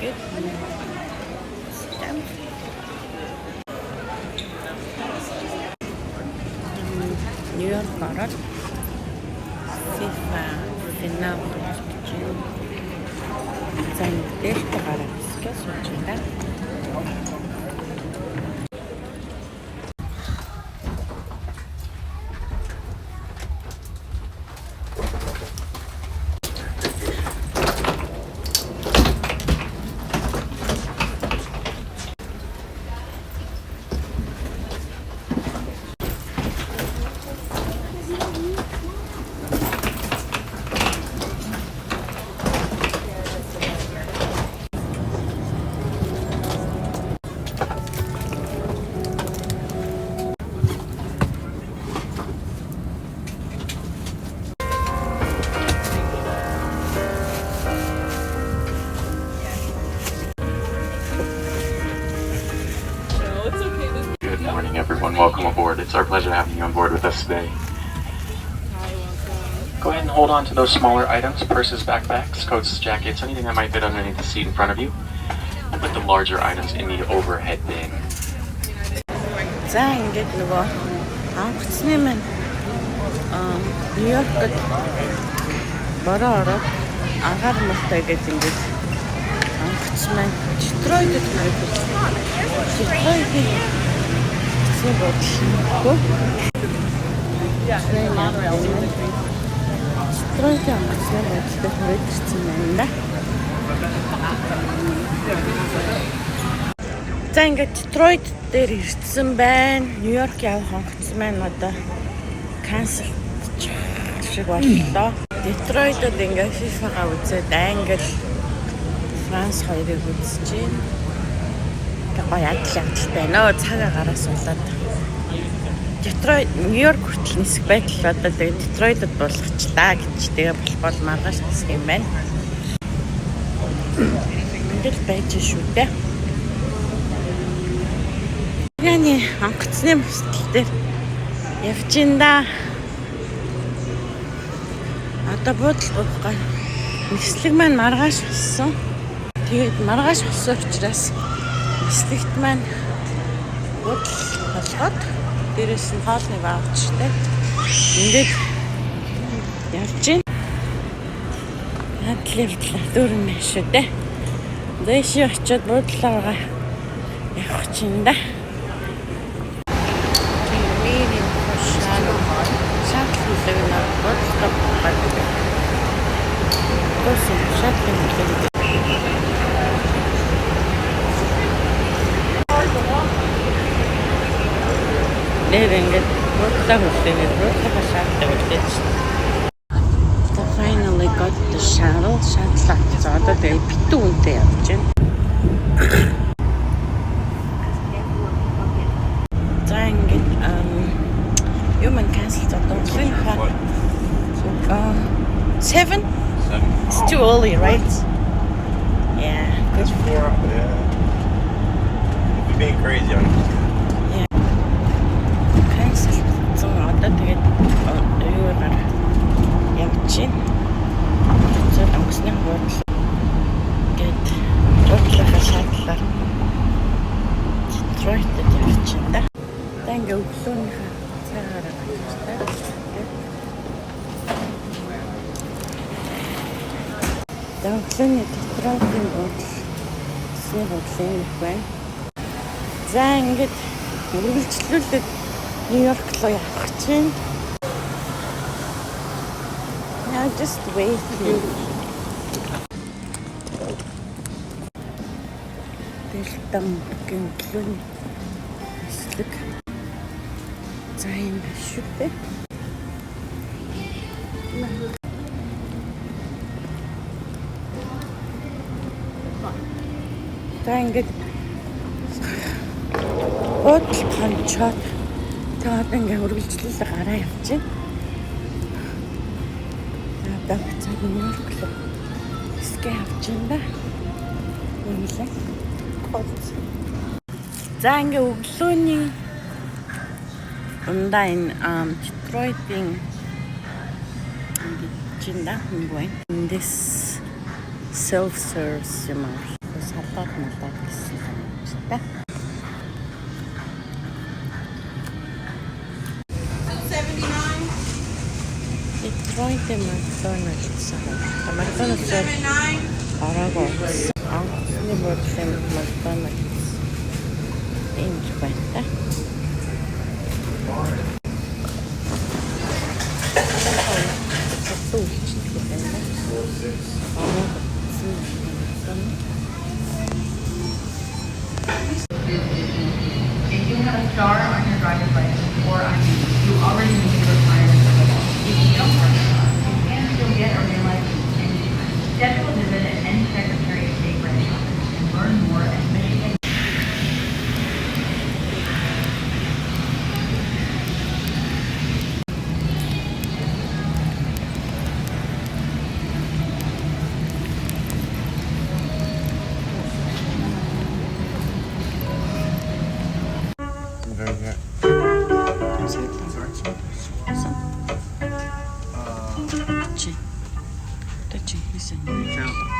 Good. New York ороод FIFA финал гэж юм. Зан дээр гараад искээ сууж байна. Everyone, welcome aboard. It's our pleasure having you on board with us today. Go ahead and hold on to those smaller items, purses, backpacks, coats, jackets, anything that might fit underneath the seat in front of you. And put the larger items in the overhead bin. За ингээд нөгөө анхцны маань Нью-Йоркд бороо ороод агаар муутай гэж ингээд анхц маань Детройтэд хайрлаа. Детройт Стройт амгацны бодлоо хүрээдсэн байна. За ингээд Детройт дээр ирсэн байна. Нью-Йорк явах онгоц маань одоо cancel шиг боллоо. Детройтод ингээд FIFA-га үзээд Англи, Франц хоёрыг үзэж байна. Гоё ядалтай нөө цагаа гараас болоод Детройт Нью-Йорк хүртэл нисэх байтал одоо тэгээд Детройтод болгочлаа гэж тэгээ бол маргааш нисэх юм байна. Ингээд байж шүү дээ. Яни онгоцны бүсдэл дээр явж ин да. Одоо буудал гоо нислэг маань маргааш болсон. Тэгээд маргааш болсон учраас нислэгт маань буудал болгоод дээрээс нь хоолны ваучтай ингээд явж ин. Хатлевлаа дөрөв шүү дээ. Дэши очиод буудлаараа явах чинь да. Finally got the shuttle. Shuttle за одоо тэгээ битүү үнтэй явж байна. За ингээд юм cancel одоо углынхаа 7? It's too early, right? Yeah. That's 4, yeah. If you're being crazy, I'm just... Yeah. Cancel. So, одоо тэгээд юугаар явж байна. So, онгоцны буудал гээд буудлынхаа шатлаар Детройтэд явж байна. За ингээ өглөөнийхөө цагаараа байна. Өглөөний Детройтын буудлын их байна. За ингээд үргэлжлүүлээд Нью-Йорк руу явах чинь. Now just wait. Дэлтэн өглөөний эслэг. За юм шүү дээ. За ингээд буудал хончоод тэгээд ингээд үргэлжлүүлээ гараа явж байна. Одоо цаг Нью-Йорк руу скэ явж байна да. Үнэлээ. За ингээд өглөөний ундаа энэ Детройтын ингээд чинь да хөнгөө. This self-service юм аа. салаад надад гэсэн юм та. Detroit McDonald's. McDonald's ороогүй. Анхны бодлын McDonald's. Энд байна. If you have a star on your driver's license or ID, you already meet the requirements of the law. If you don't have a star, you can still get a real license anytime. Schedule a visit at any Secretary of State branch office and learn more at Michigan. Very good. Touchy. Listen.